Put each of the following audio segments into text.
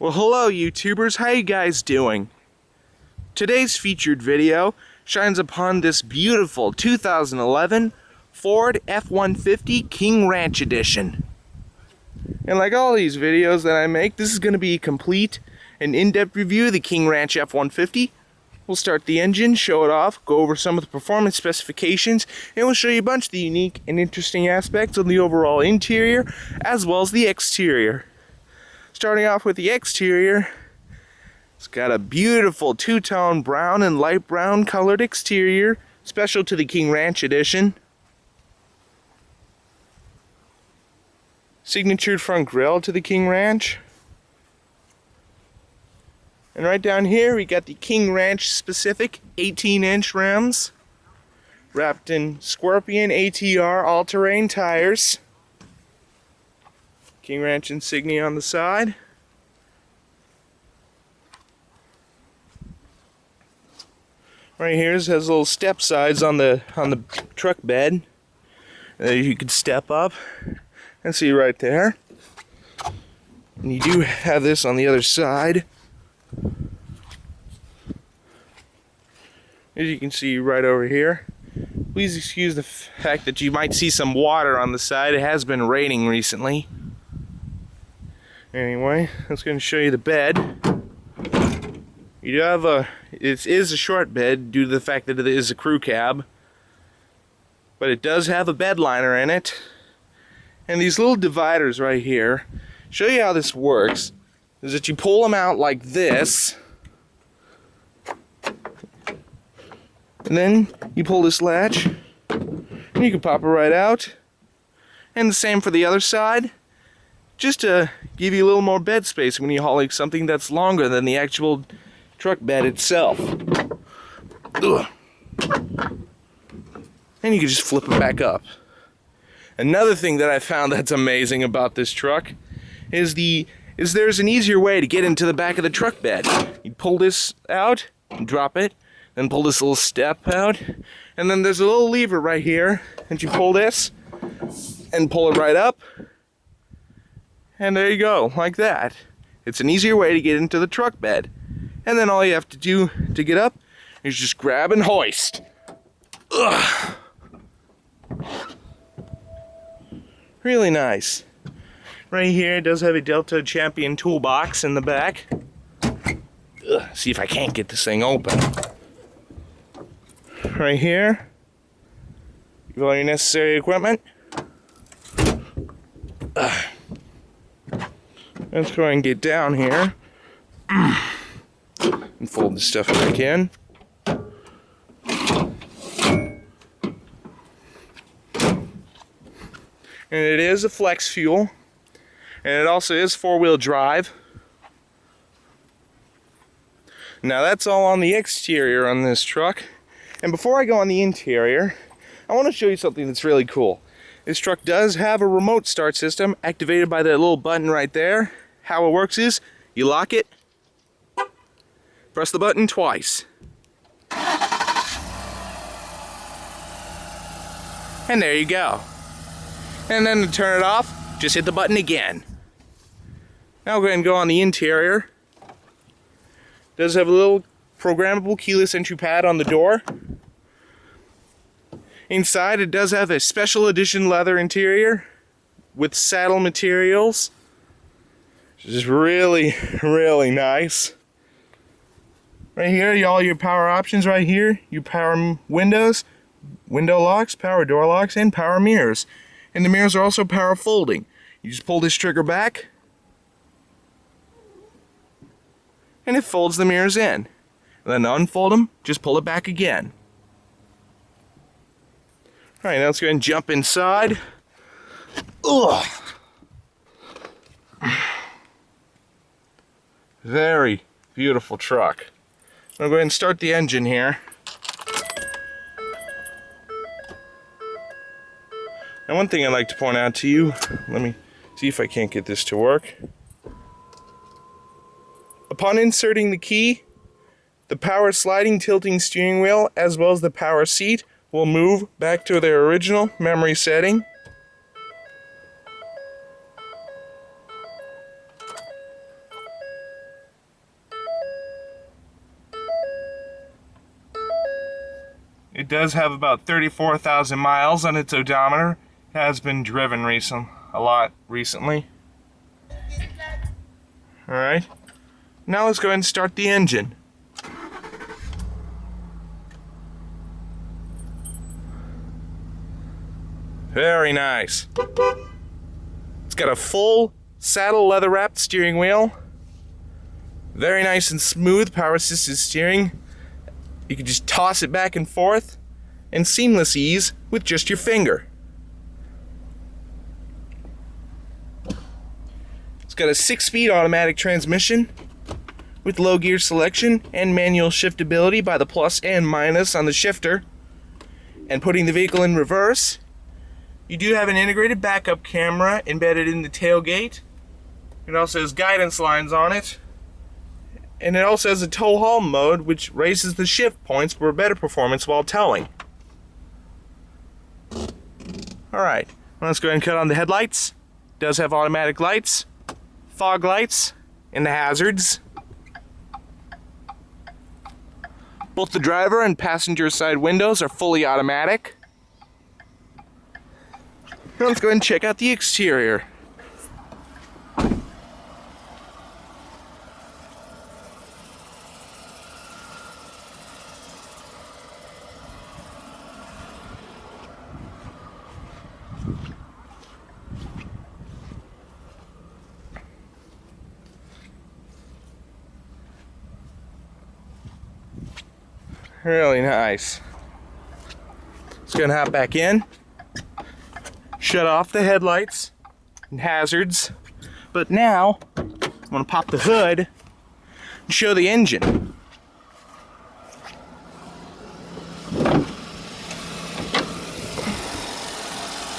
Well, hello YouTubers, how you guys doing? Today's featured video shines upon this beautiful 2011 Ford F150 King Ranch edition. And like all these videos that I make, this is going to be a complete and in-depth review of the King Ranch F150. We'll start the engine, show it off, go over some of the performance specifications, and we'll show you a bunch of the unique and interesting aspects of the overall interior as well as the exterior. Starting off with the exterior, it's got a beautiful two-tone brown and light brown colored exterior, special to the King Ranch edition. Signatured front grille to the King Ranch. And right down here we got the King Ranch specific 18-inch rims, wrapped in Scorpion ATR all-terrain tires. King Ranch insignia on the side. Right here has little step sides on the truck bed that you could step up and see right there. And you do have this on the other side. As you can see right over here. Please excuse the fact that you might see some water on the side. It has been raining recently. Anyway, that's going to show you the bed. You do have it is a short bed due to the fact that it is a crew cab. But it does have a bed liner in it. And these little dividers right here, show you how this works, is that you pull them out like this. And then you pull this latch, and you can pop it right out. And the same for the other side. Just to give you a little more bed space when you haul like something that's longer than the actual truck bed itself. Ugh. And you can just flip it back up. Another thing that I found that's amazing about this truck is there's an easier way to get into the back of the truck bed. You pull this out and drop it, then pull this little step out, and then there's a little lever right here, and you pull this and pull it right up. And there you go, like that. It's an easier way to get into the truck bed. And then all you have to do to get up is just grab and hoist. Ugh. Really nice. Right here it does have a Delta Champion toolbox in the back. Ugh. See if I can't get this thing open. Right here, you have all your necessary equipment. Let's go ahead and get down here and fold this stuff back in. And it is a flex fuel, and it also is four-wheel drive. Now that's all on the exterior on this truck. And before I go on the interior, I want to show you something that's really cool. This truck does have a remote start system activated by that little button right there. How it works is, you lock it, press the button twice, and there you go. And then to turn it off, just hit the button again. Now we'll go ahead and go on the interior. It does have a little programmable keyless entry pad on the door. Inside it does have a special edition leather interior with saddle materials, which is really, really nice. Right here, all your power options right here. You power windows, window locks, power door locks, and power mirrors. And the mirrors are also power folding. You just pull this trigger back, and it folds the mirrors in. And then to unfold them, just pull it back again. Alright, now let's go ahead and jump inside. Ugh. Very beautiful truck. I'm going to go ahead and start the engine here. And one thing I'd like to point out to you, let me see if I can't get this to work. Upon inserting the key, the power sliding tilting steering wheel as well as the power seat will move back to their original memory setting. It does have about 34,000 miles on its odometer. Has been driven a lot recently. Alright. Now let's go ahead and start the engine. Very nice. It's got a full saddle leather wrapped steering wheel. Very nice and smooth power assisted steering. You can just toss it back and forth in seamless ease with just your finger. It's got a 6-speed automatic transmission with low gear selection and manual shiftability by the plus and minus on the shifter. And putting the vehicle in reverse, you do have an integrated backup camera embedded in the tailgate. It also has guidance lines on it. And it also has a tow haul mode, which raises the shift points for better performance while towing. Alright, let's go ahead and cut on the headlights. It does have automatic lights, fog lights, and the hazards. Both the driver and passenger side windows are fully automatic. Now let's go ahead and check out the exterior. Really nice. Just gonna hop back in, shut off the headlights and hazards. But now, I'm gonna pop the hood and show the engine.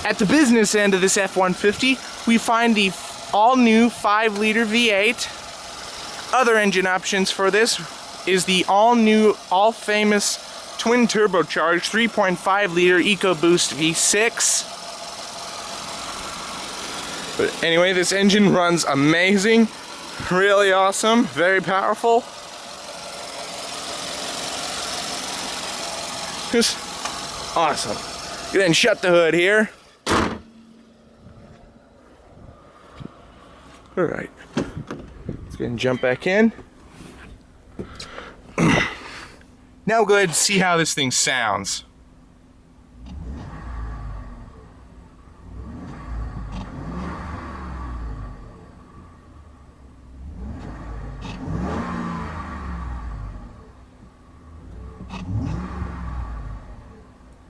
At the business end of this F-150, we find the all-new 5-liter V8. Other engine options for this is the all-new, all-famous twin-turbocharged 3.5-liter EcoBoost V6. But anyway, this engine runs amazing, really awesome, very powerful. Just awesome. Go ahead and shut the hood here. Alright, let's go ahead and jump back in. Now we'll go ahead and see how this thing sounds.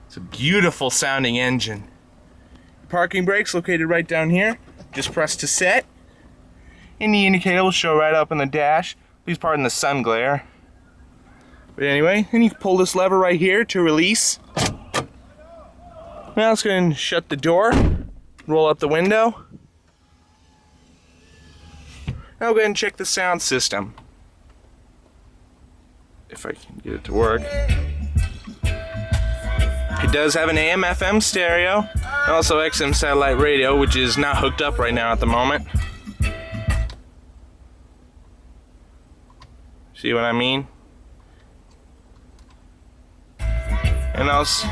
It's a beautiful sounding engine. Parking brakes located right down here. Just press to set. And the indicator will show right up in the dash. Please pardon the sun glare. But anyway, then you can pull this lever right here to release. Now let's go ahead and shut the door, roll up the window. Now we'll go ahead and check the sound system. If I can get it to work. It does have an AM/FM stereo, and also XM satellite radio, which is not hooked up right now at the moment. See what I mean? And also,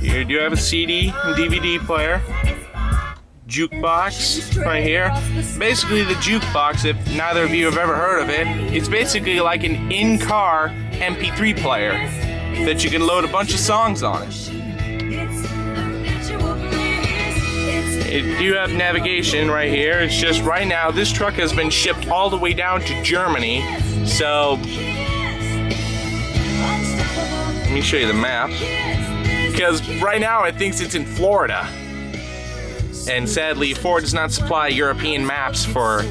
you do have a CD and DVD player. Jukebox right here. Basically the jukebox, if neither of you have ever heard of it, it's basically like an in-car MP3 player that you can load a bunch of songs on it. It do have navigation right here. It's just right now this truck has been shipped all the way down to Germany, so let me show you the map. Because right now it thinks it's in Florida. And sadly, Ford does not supply European maps for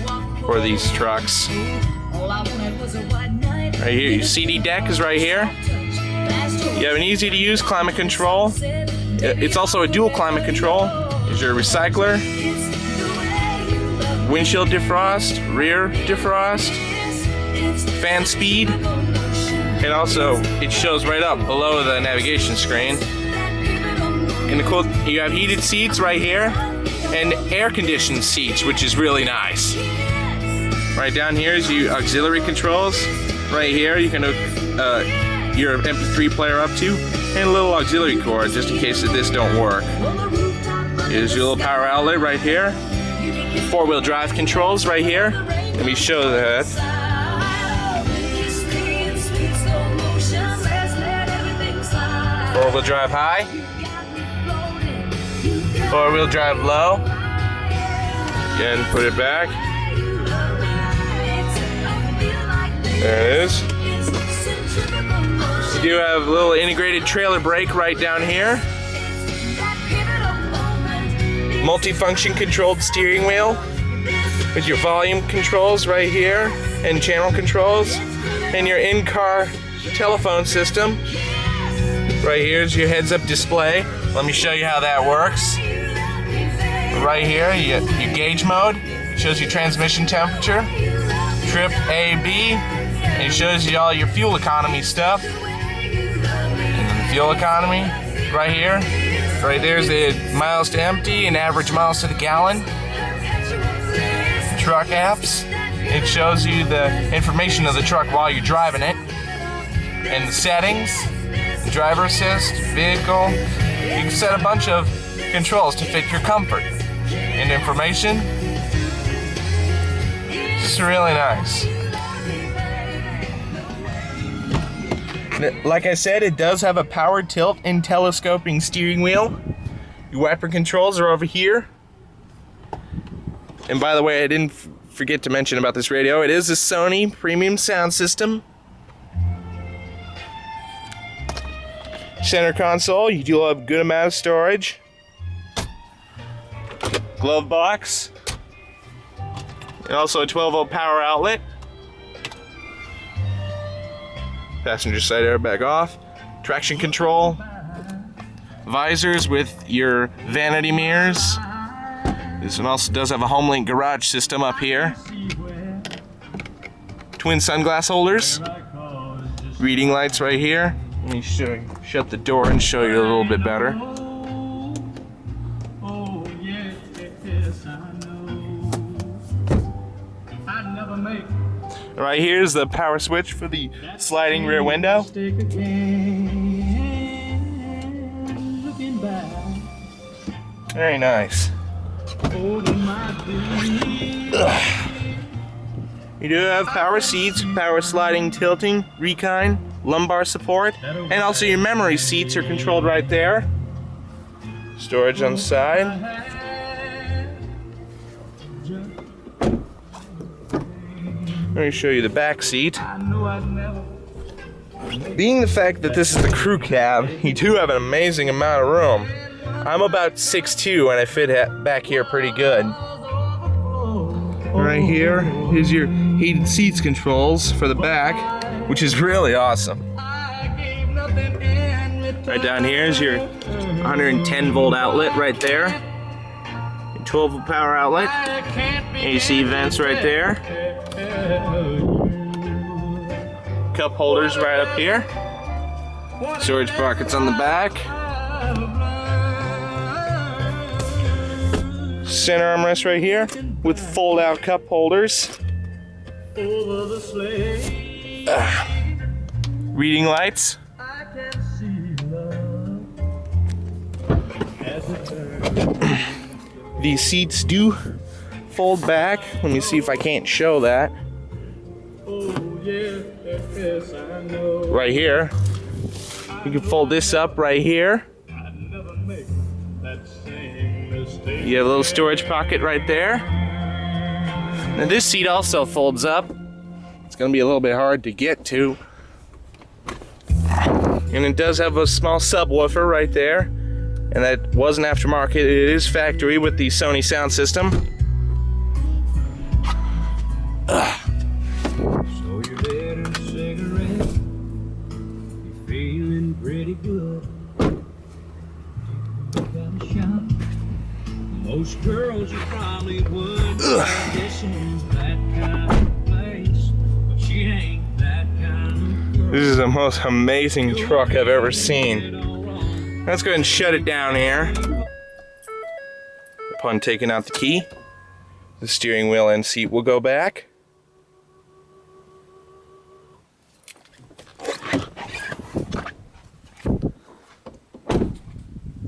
these trucks. Right here, your CD deck is right here. You have an easy to use climate control. It's also a dual climate control. There's your recycler, windshield defrost, rear defrost, fan speed, and also it shows right up below the navigation screen. And the cool, you have heated seats right here and air-conditioned seats, which is really nice. Right down here is your auxiliary controls. Right here you can your MP3 player up to, and a little auxiliary cord just in case this don't work. Here's your little power outlet right here. 4-wheel drive controls right here. Let me show that. 4-wheel drive high. 4-wheel drive low. Again, put it back. There it is. You do have a little integrated trailer brake right down here. Multi-function controlled steering wheel with your volume controls right here and channel controls, and your in-car telephone system. Right here's your heads-up display. Let me show you how that works. Right here, you get your gauge mode. It shows you transmission temperature, trip A, B, and it shows you all your fuel economy stuff. And then the fuel economy, right here. Right there's the miles to empty and average miles to the gallon. Truck apps. It shows you the information of the truck while you're driving it. And the settings, the driver assist, vehicle. You can set a bunch of controls to fit your comfort and information. It's really nice. Like I said, it does have a power tilt and telescoping steering wheel. Your wiper controls are over here. And by the way, I didn't forget to mention about this radio. It is a Sony premium sound system. Center console, you do have a good amount of storage. Glove box. And also a 12-volt power outlet. Passenger side airbag off. Traction control. Visors with your vanity mirrors. This one also does have a HomeLink garage system up here. Twin sunglass holders. Reading lights right here. Let me shut the door and show you a little bit better. Right here's the power switch for the sliding rear window. Very nice. You do have power seats, power sliding, tilting, recline, lumbar support, and also your memory seats are controlled right there. Storage on the side. Let me show you the back seat. Being the fact that this is the crew cab, you do have an amazing amount of room. I'm about 6'2" and I fit back here pretty good. Right here is your heated seats controls for the back, which is really awesome. Right down here is your 110-volt outlet right there. Your 12-volt power outlet. AC vents right there. Cup holders right up here. Storage pockets on the back. Center armrest right here with fold-out cup holders. Reading lights. These seats do fold back. Let me see if I can't show that. Right here. You can fold this up right here. You have a little storage pocket right there. And this seat also folds up. It's going to be a little bit hard to get to. And it does have a small subwoofer right there. And that wasn't aftermarket, it is factory with the Sony sound system. So you're dead in a cigarette. You're feeling pretty good. You got a shot. Most girls you probably would. This is that kind of place, but she ain't that kind of girl. This is the most amazing truck I've ever seen. Let's go ahead and shut it down here. Upon taking out the key, the steering wheel and seat will go back.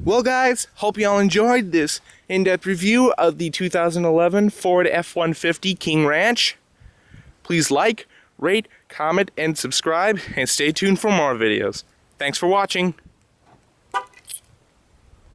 Well guys, hope y'all enjoyed this in-depth review of the 2011 Ford F150 King Ranch. Please like, rate, comment, and subscribe, and stay tuned for more videos. Thanks for watching.